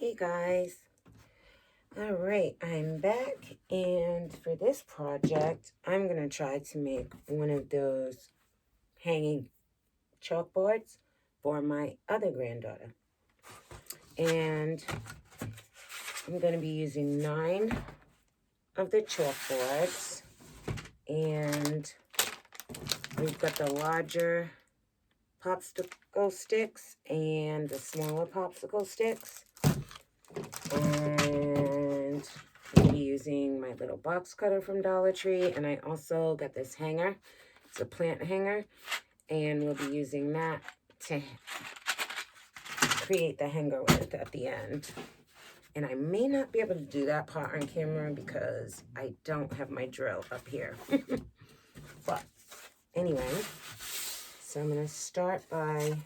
Hey guys. All right, I'm back, and for this project, I'm going to try to make one of those hanging chalkboards for my other granddaughter. And I'm going to be using 9 of the chalkboards, and we've got the larger popsicle sticks and the smaller popsicle sticks. And I'm going to be using my little box cutter from Dollar Tree, and I also got this hanger. It's a plant hanger, and we'll be using that to create the hanger with at the end. And I may not be able to do that part on camera because I don't have my drill up here. But anyway, so I'm going to start by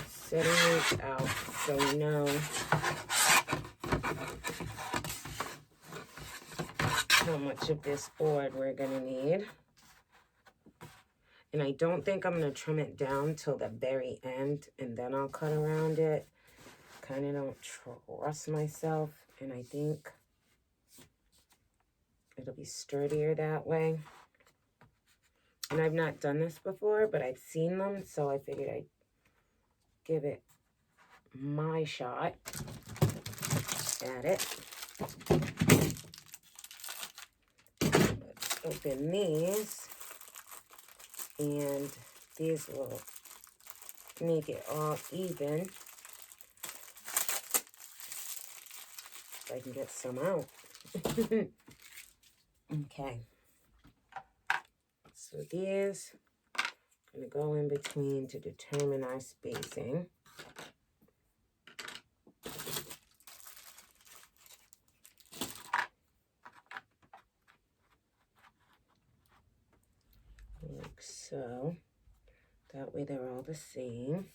setting these out so we know how much of this board we're going to need. And I don't think I'm going to trim it down till the very end, and then I'll cut around it. Kind of don't trust myself, and I think it'll be sturdier that way. And I've not done this before, but I've seen them, so I figured I'd give it my shot at it. Let's open these, and these will make it all even. If I can get some out. Okay. So these I'm going to go in between to determine our spacing. Like so. That way they're all the same.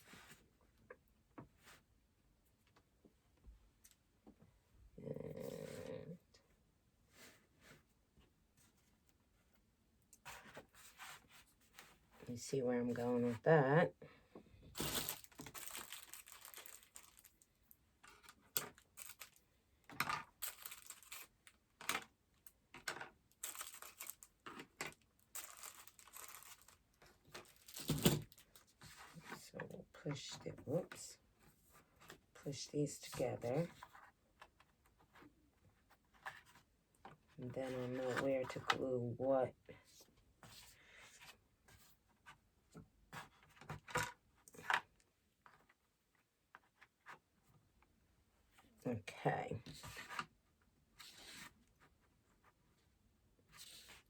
And you see where I'm going with that. So we'll push these together. And then I'll know where to glue what. Okay.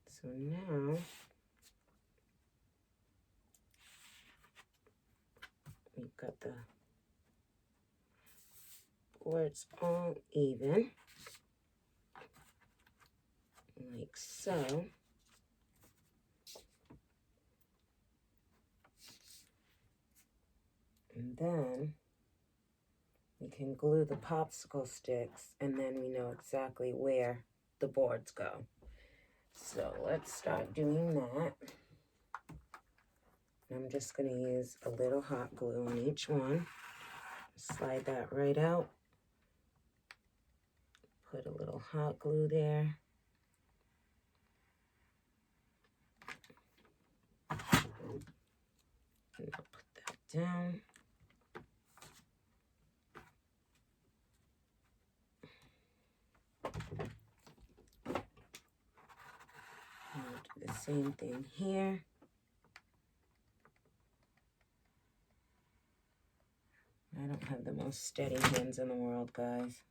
So now we've got the boards all even, like so. And then we can glue the popsicle sticks, and then we know exactly where the boards go. So let's start doing that. I'm just going to use a little hot glue on each one. Slide that right out. Put a little hot glue there. And I'll put that down. And we'll do the same thing here. I don't have the most steady hands in the world, guys.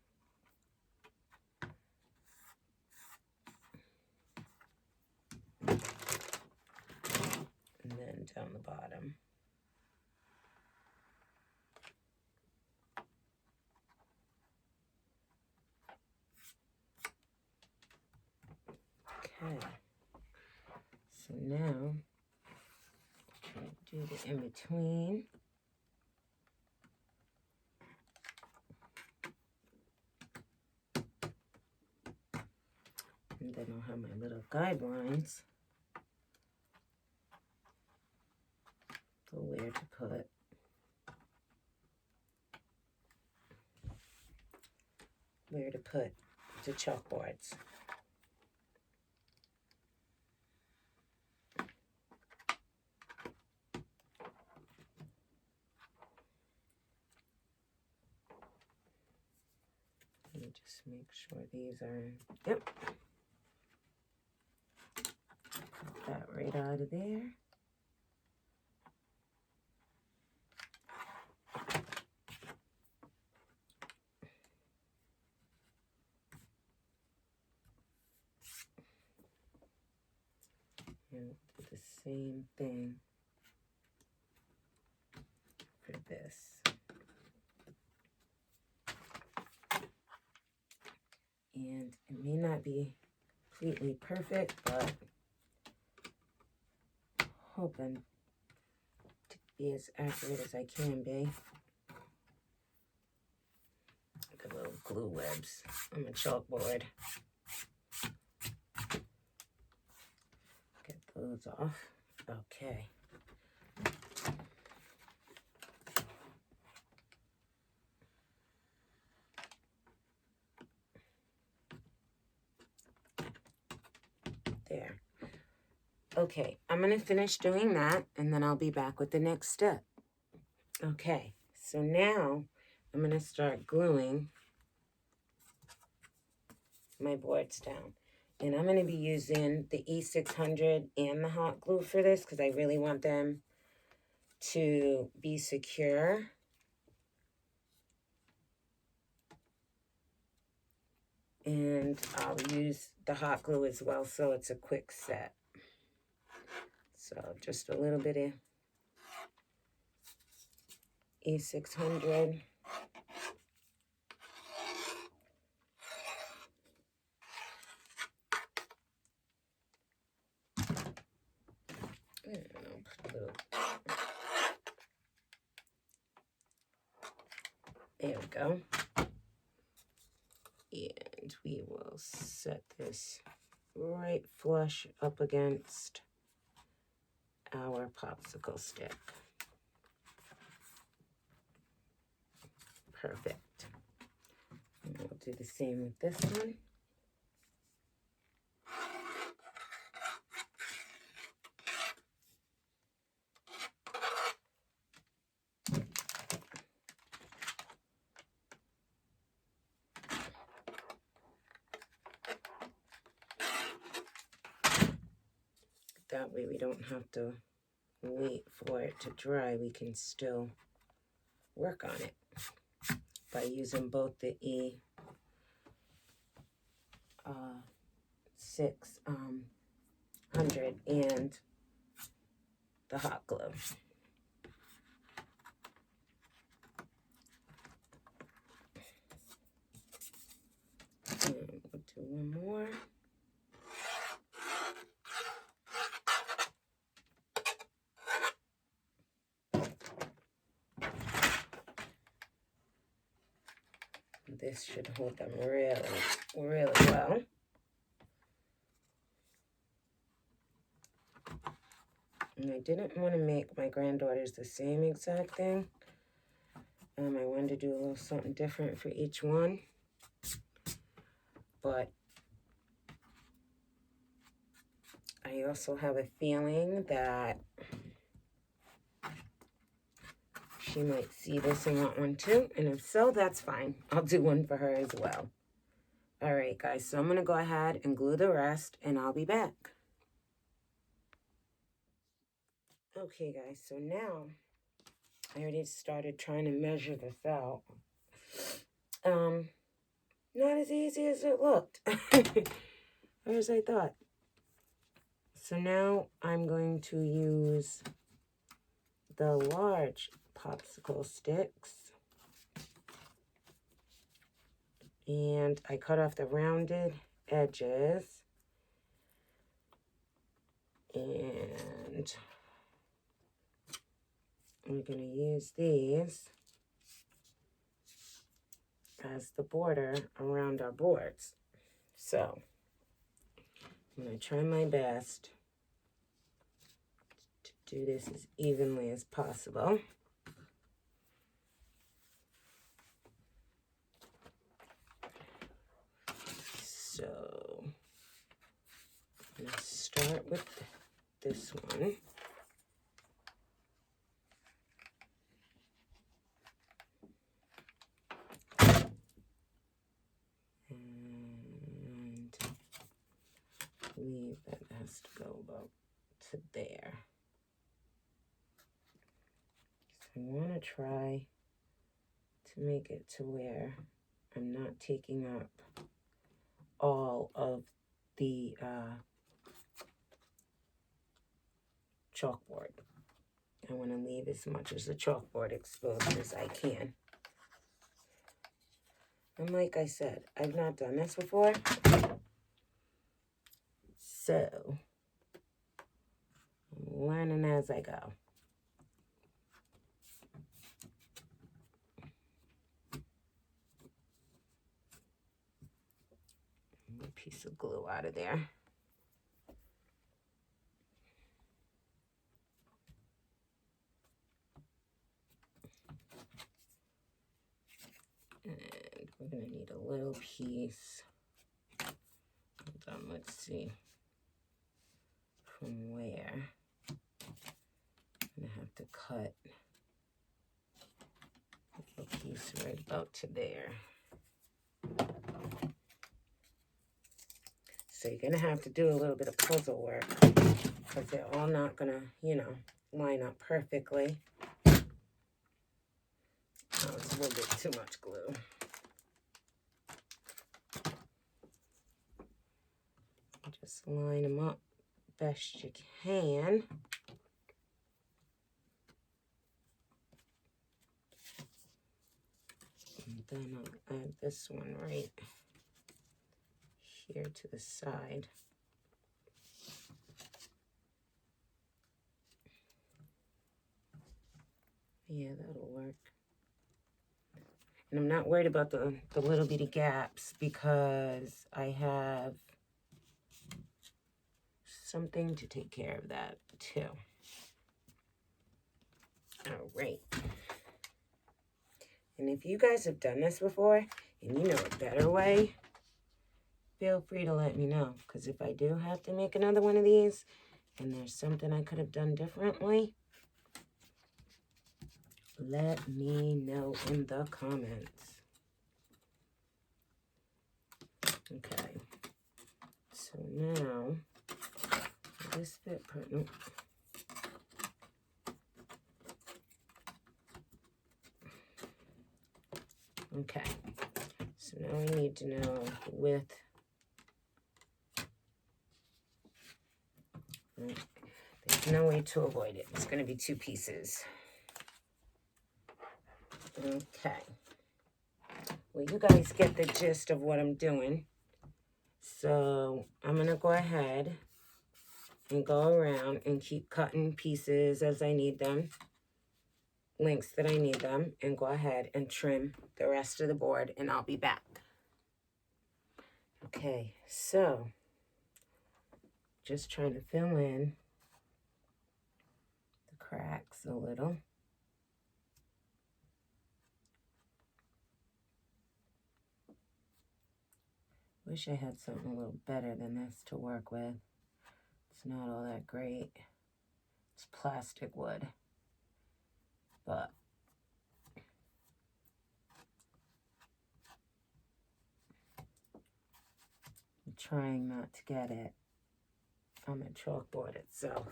And then down the bottom. Okay. So now, do the in-between. And then I'll have my little guidelines for where to put. to put the chalkboards. Let me just make sure these are, yep. Put that right out of there. And do the same thing for this. And it may not be completely perfect, but hoping to be as accurate as I can be. The little glue webs on the chalkboard. Get those off. Okay. There. Okay, I'm going to finish doing that, and then I'll be back with the next step. Okay, so now I'm going to start gluing my boards down. And I'm going to be using the E600 and the hot glue for this because I really want them to be secure. And I'll use the hot glue as well, so it's a quick set. So just a little bit of E600. And I'll put a little. There we go. And we will set this right flush up against our popsicle stick. Perfect. And we'll do the same with this one. That way we don't have to wait for it to dry. We can still work on it by using both the E600 and the hot glue. And we'll do one more. This should hold them really, really well. And I didn't want to make my granddaughters the same exact thing. I wanted to do a little something different for each one. But I also have a feeling that she might see this and want one too. And if so, that's fine. I'll do one for her as well. All right, guys. So I'm going to go ahead and glue the rest, and I'll be back. Okay, guys. So now I already started trying to measure this out. Not as easy as it looked. Or as I thought. So now I'm going to use the large popsicle sticks. And I cut off the rounded edges. And I'm going to use these as the border around our boards. So I'm going to try my best to do this as evenly as possible. this one. And I believe that has to go about to there. So I want to try to make it to where I'm not taking up all of the chalkboard. I want to leave as much as the chalkboard exposed as I can. And like I said, I've not done this before. So, I'm learning as I go. A piece of glue out of there. And we're going to need a little piece. Hold on, let's see. From where? I'm going to have to cut a piece right about to there. So you're going to have to do a little bit of puzzle work because they're all not going to, you know, line up perfectly. Oh, it's a little bit too much glue. Just line them up best you can. And then I'll add this one right here to the side. Yeah, that'll work. And I'm not worried about the little bitty gaps because I have something to take care of that too. All right. And if you guys have done this before and you know a better way, feel free to let me know. Because if I do have to make another one of these and there's something I could have done differently, let me know in the comments. Okay. So now, this bit, nope. Okay. So now we need to know the width. There's no way to avoid it. It's going to be 2 pieces. Okay. Well, you guys get the gist of what I'm doing. So I'm going to go ahead and go around and keep cutting pieces as I need them, lengths that I need them, and go ahead and trim the rest of the board, and I'll be back. Okay, so just trying to fill in the cracks a little. Wish I had something a little better than this to work with. It's not all that great. It's plastic wood, but I'm trying not to get it on the chalkboard itself.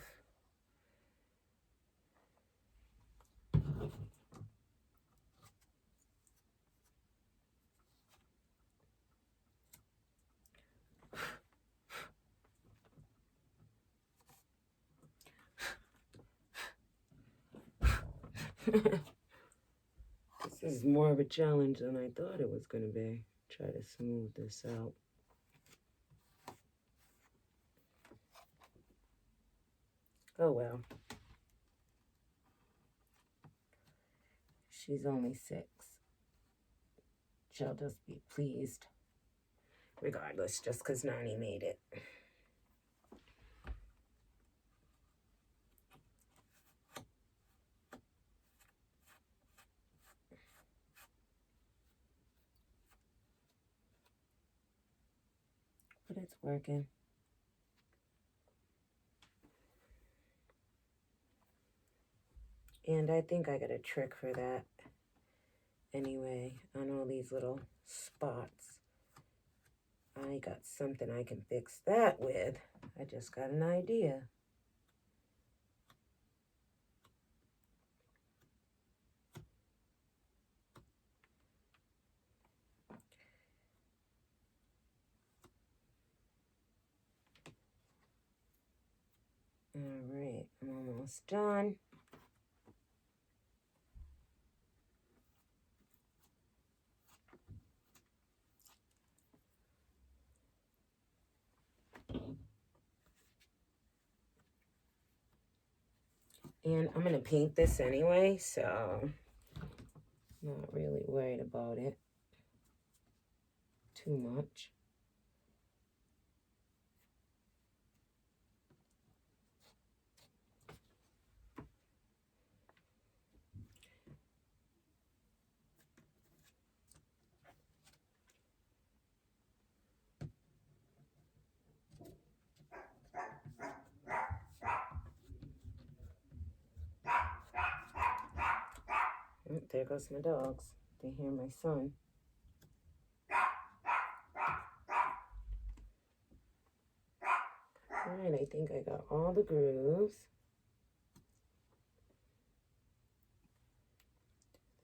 This is more of a challenge than I thought it was going to be. Try to smooth this out. Oh well. She's only 6. She'll just be pleased. Regardless, just because Nani made it. But it's working. And I think I got a trick for that anyway, on all these little spots. I got something I can fix that with. I just got an idea. All right, I'm almost done. And I'm going to paint this anyway, so I'm not really worried about it too much. Oh, there goes my dogs. They hear my son. All right, I think I got all the grooves.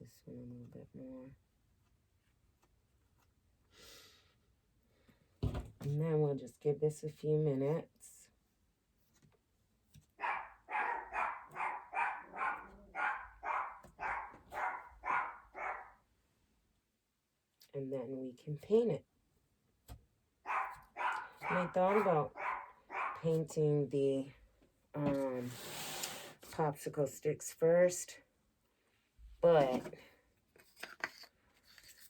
This one a little bit more. And then we'll just give this a few minutes. And then we can paint it. And I thought about painting the popsicle sticks first, but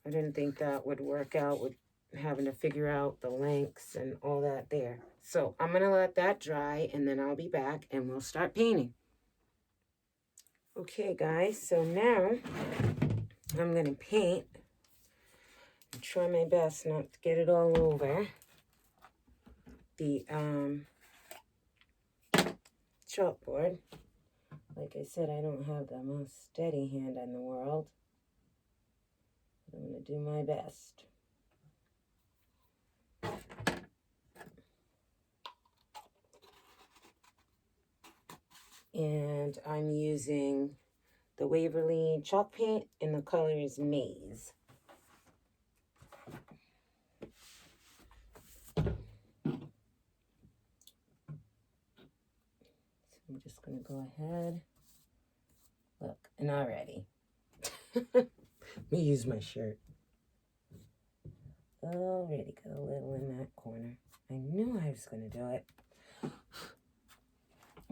I didn't think that would work out with having to figure out the lengths and all that there. So I'm going to let that dry, and then I'll be back and we'll start painting. Okay, guys, so now I'm going to paint and try my best not to get it all over the chalkboard. Like I said, I don't have the most steady hand in the world. I'm going to do my best. And I'm using the Waverly chalk paint, and the color is Maize. So I'm just going to go ahead. Look, and already. Let me use my shirt. Already got a little in that corner. I knew I was going to do it.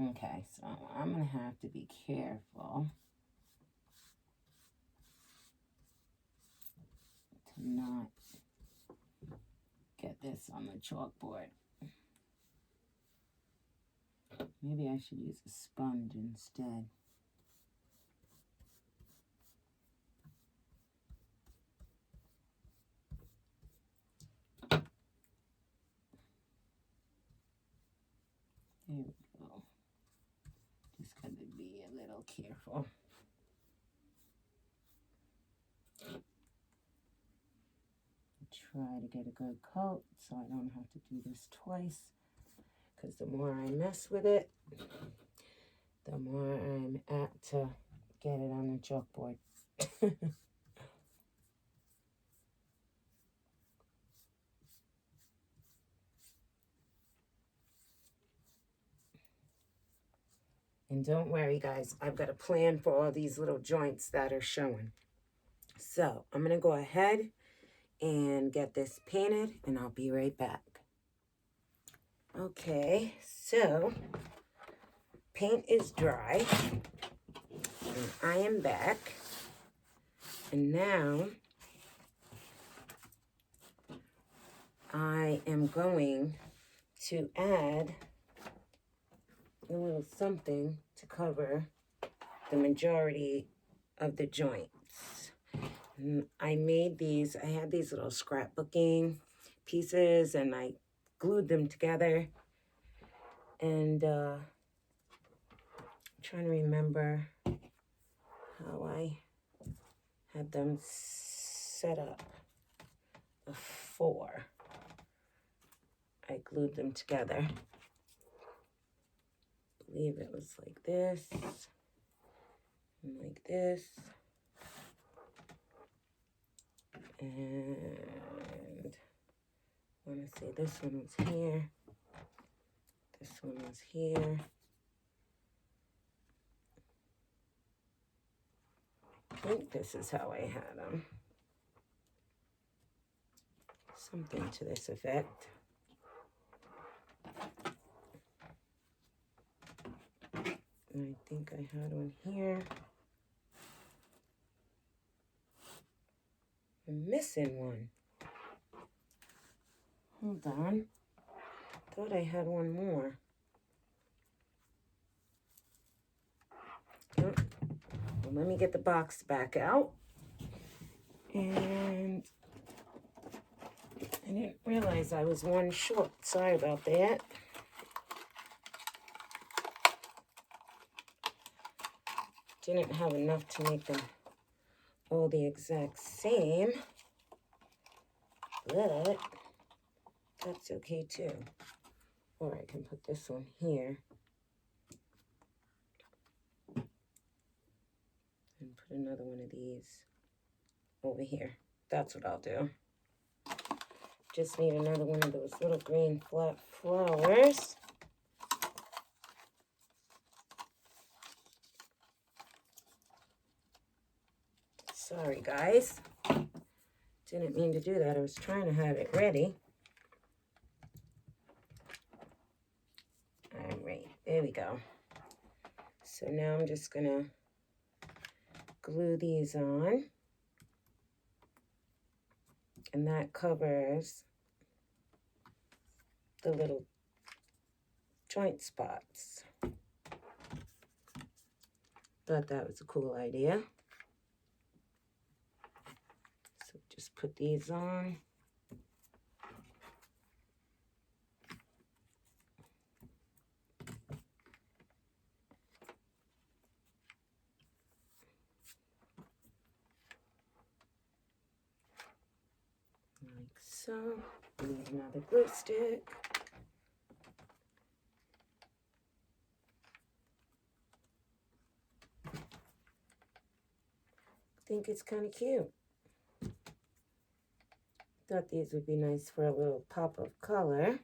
Okay, so I'm going to have to be careful to not get this on the chalkboard. Maybe I should use a sponge instead. There we go. Just got to be a little careful. Try to get a good coat so I don't have to do this twice, because the more I mess with it, the more I'm apt to get it on the chalkboard. And don't worry, guys, I've got a plan for all these little joints that are showing. So I'm going to go ahead and get this painted, and I'll be right back. Okay, so paint is dry, and I am back. And now I am going to add a little something to cover the majority of the joints. And I made these, I had these little scrapbooking pieces, and I glued them together. And I'm trying to remember how I had them set up before I glued them together. I believe it was like this and like this. And I want to say this one was here. This one was here. I think this is how I had them. Something to this effect. And I think I had one here. I'm missing one. Hold on. Thought I had one more. Oh, well, let me get the box back out. And I didn't realize I was one short. Sorry about that. Didn't have enough to make them all the exact same. But that's okay too. Or I can put this one here. And put another one of these over here. That's what I'll do. Just need another one of those little green flat flowers. Sorry, guys. Didn't mean to do that. I was trying to have it ready. All right, there we go. So now I'm just going to glue these on. And that covers the little joint spots. Thought that was a cool idea. So just put these on. Like so. Need another glue stick. I think it's kind of cute. Thought these would be nice for a little pop of color.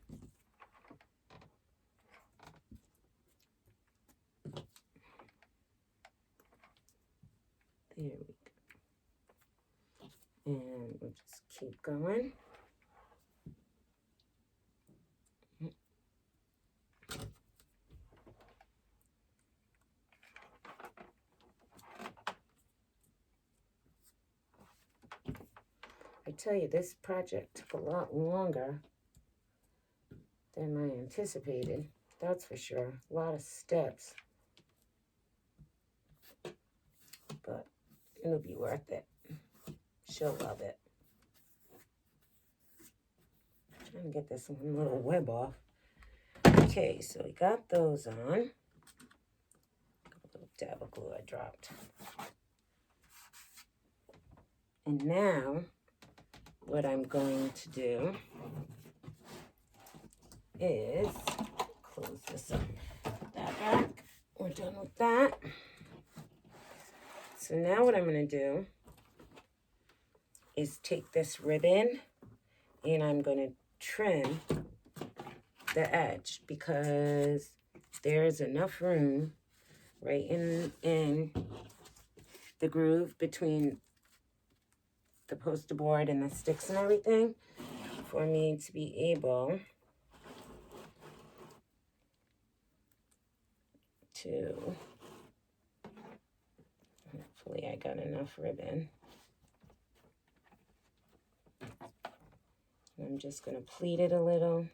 There we go. And we'll just keep going. I tell you, this project took a lot longer than I anticipated. That's for sure. A lot of steps. But it'll be worth it. She'll love it. I'm trying to get this one little web off. Okay, so we got those on. A little dab of glue I dropped. And now, what I'm going to do is close this up. Put that back. We're done with that. So now what I'm going to do is take this ribbon and I'm going to trim the edge because there's enough room right in the groove between the poster board and the sticks and everything for me to be able to, hopefully I got enough ribbon. I'm just going to pleat it a little.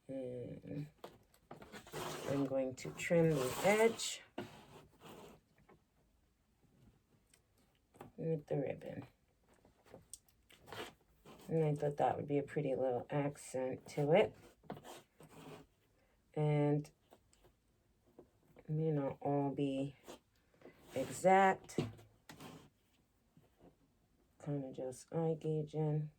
And I'm going to trim the edge with the ribbon. And I thought that would be a pretty little accent to it. And it may not all be exact. Kind of just eye gauging.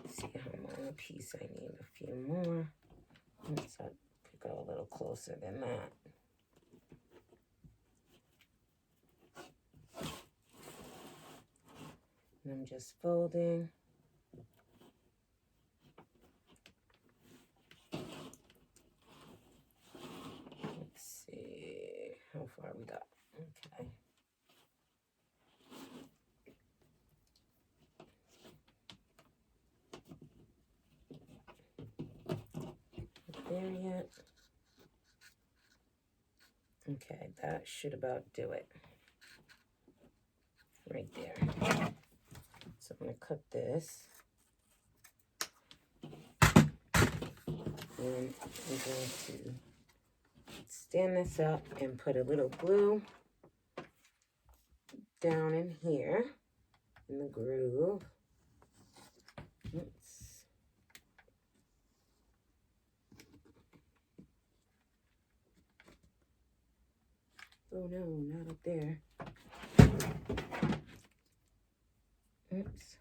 See how long a piece I need. A few more. Oops, I could go a little closer than that. And I'm just folding. Let's see how far we got. Okay. Not there yet. Okay, that should about do it. Right there. So I'm going to cut this. And I'm going to stand this up and put a little glue down in here in the groove. Oops. Oh no, not up there. Oops.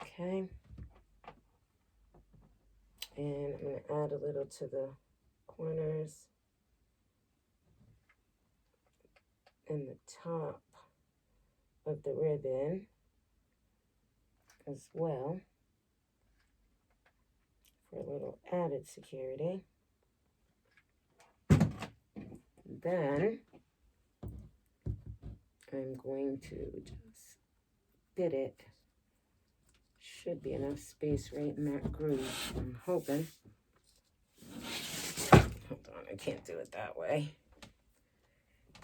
Okay. And I'm going to add a little to the corners and the top of the ribbon as well for a little added security. Then I'm going to just fit it. Should be enough space right in that groove, I'm hoping. Hold on, I can't do it that way.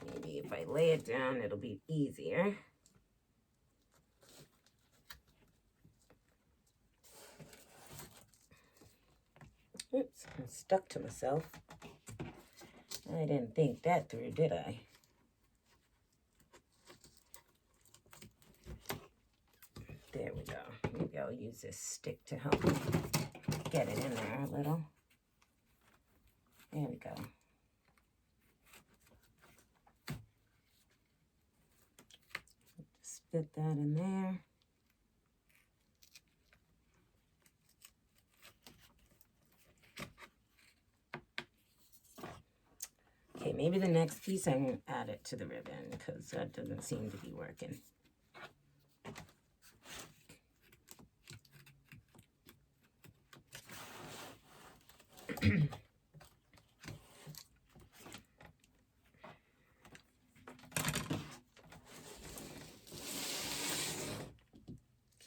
Maybe if I lay it down, it'll be easier. Oops, I'm stuck to myself. I didn't think that through, did I? There we go. Maybe I'll use this stick to help me get it in there a little. There we go. Just fit that in there. Okay, maybe the next piece I won't add it to the ribbon because that doesn't seem to be working.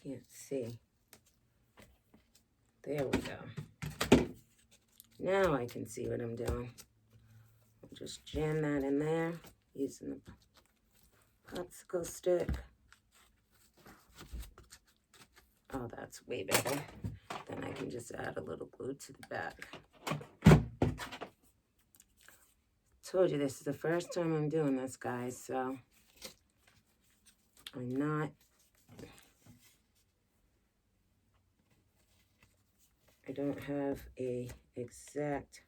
Can't see. There we go. Now I can see what I'm doing. I'll just jam that in there using the popsicle stick. Oh, that's way better. Then I can just add a little glue to the back. Told you this is the first time I'm doing this, guys, so I don't have a exact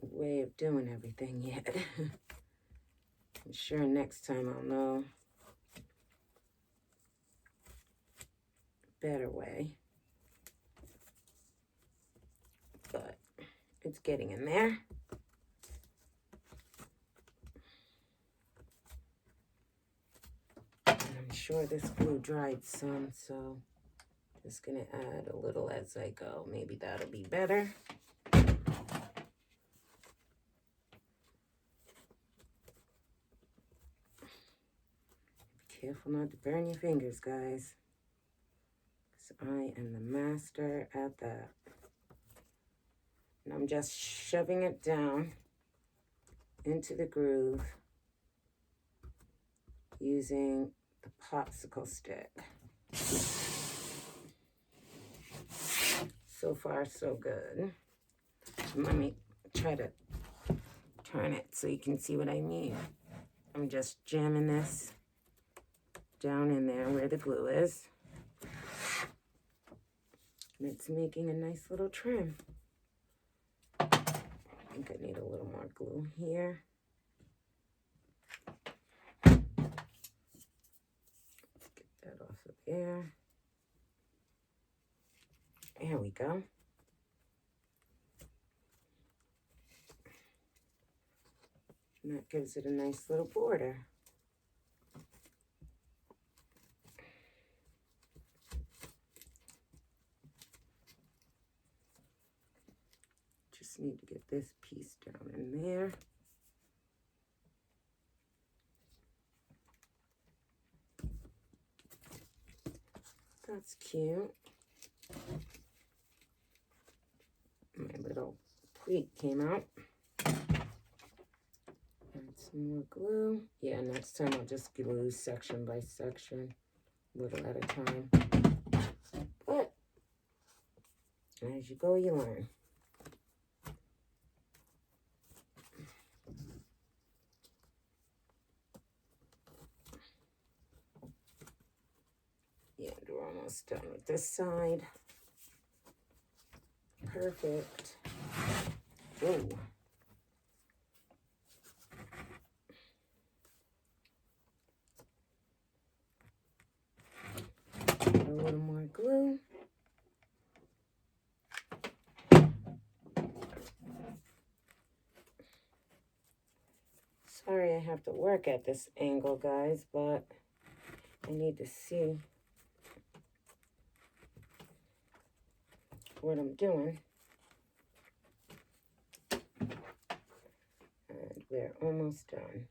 way of doing everything yet. I'm sure next time I'll know a better way. But it's getting in there. And I'm sure this glue dried some, so just gonna add a little as I go. Maybe that'll be better. Be careful not to burn your fingers, guys, because I am the master at that. And I'm just shoving it down into the groove using the popsicle stick. So far, so good. Let me try to turn it so you can see what I mean. I'm just jamming this down in there where the glue is. And it's making a nice little trim. I think I need a little more glue here. Let's get that off of there. There we go. And that gives it a nice little border. Just need to get this piece down in there. That's cute. My little pleat came out. Add some more glue. Yeah, next time I'll just glue section by section, little at a time. But as you go, you learn. Yeah, we're almost done with this side. Perfect. Whoa. A little more glue. Sorry I have to work at this angle, guys, but I need to see what I'm doing. And we're almost done.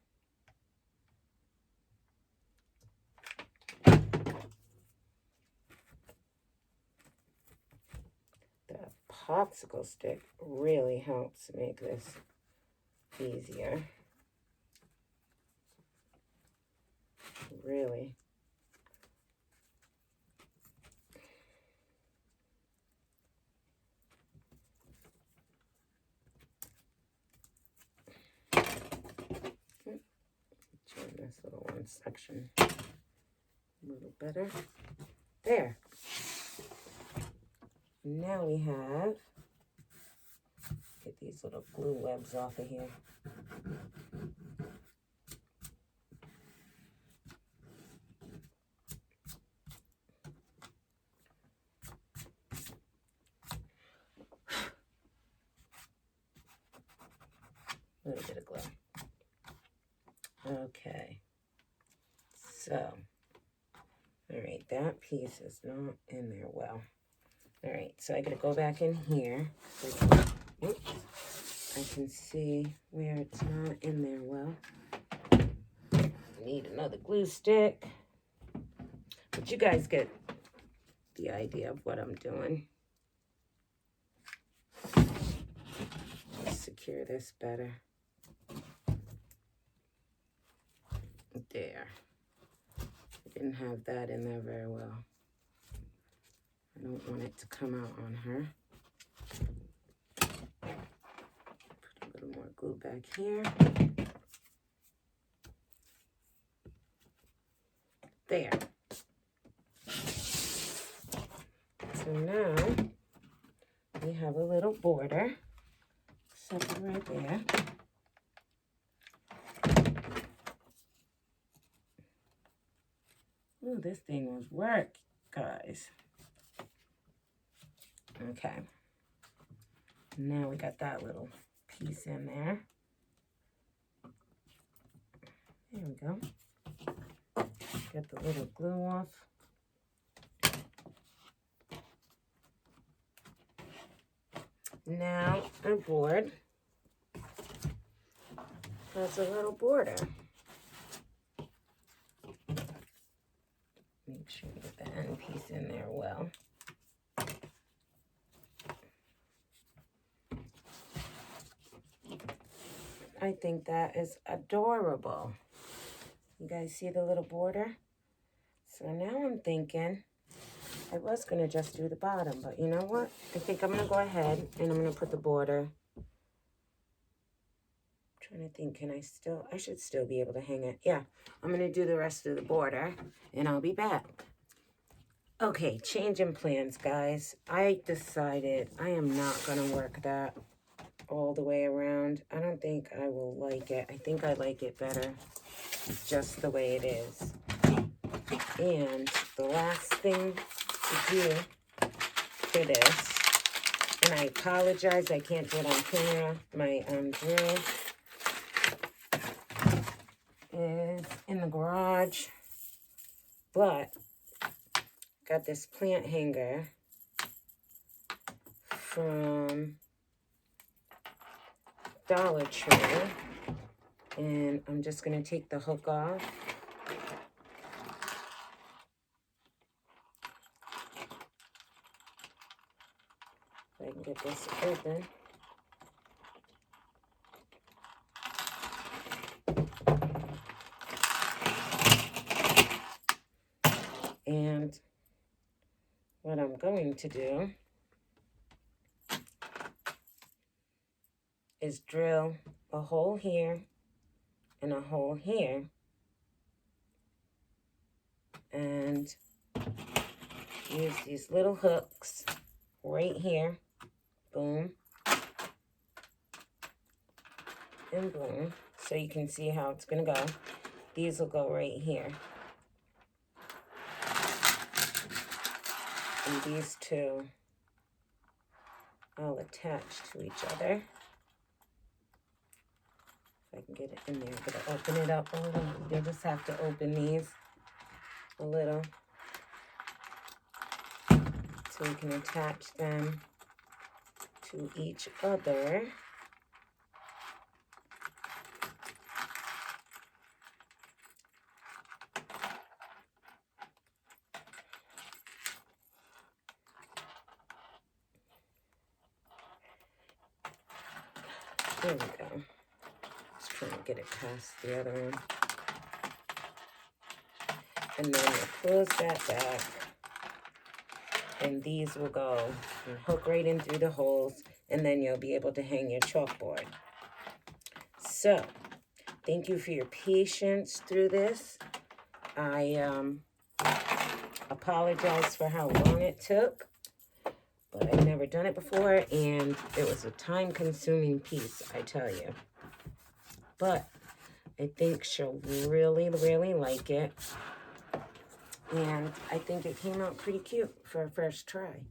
The popsicle stick really helps make this easier. Really. Turn this little one section a little better. There. Now we have, get these little glue webs off of here. A little bit of glue. Okay. So, all right, that piece is not in there well. All right, so I gotta go back in here. Oops. I can see where it's not in there well. Need another glue stick. But you guys get the idea of what I'm doing. Just secure this better. There. I didn't have that in there very well. I don't want it to come out on her. Put a little more glue back here. There. So now we have a little border. Set it right there. Ooh, this thing was work, guys. Okay. Now we got that little piece in there. There we go. Get the little glue off. Now our board has a little border. Make sure you get the end piece in there well. I think that is adorable. You guys see the little border? So now I'm thinking I was going to just do the bottom, but you know what? I think I'm going to go ahead and I'm going to put the border. I'm trying to think, I should still be able to hang it. Yeah, I'm going to do the rest of the border and I'll be back. Okay, change in plans, guys. I decided I am not going to work that all the way around. I don't think I will like it. I think I like it better just the way it is. And the last thing to do for this, and I apologize, I can't do it on camera. My drill is in the garage, but got this plant hanger from Dollar Tree, and I'm just going to take the hook off. If I can get this open. And what I'm going to do is drill a hole here and a hole here, and use these little hooks right here, boom and boom, so you can see how it's going to go. These will go right here, and these two I'll attach to each other. If I can get it in there, I'm going to open it up a little. You'll just have to open these a little so you can attach them to each other. There we go. Just trying to get it past the other one. And then you close that back. And these will go and hook right in through the holes. And then you'll be able to hang your chalkboard. So, thank you for your patience through this. I apologize for how long it took. But I've never done it before, and it was a time-consuming piece, I tell you. But I think she'll really, really like it. And I think it came out pretty cute for a first try.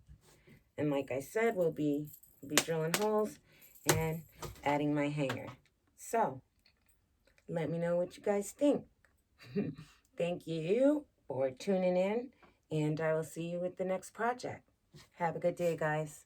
And like I said, we'll be drilling holes and adding my hanger. So, let me know what you guys think. Thank you for tuning in, and I will see you with the next project. Have a good day, guys.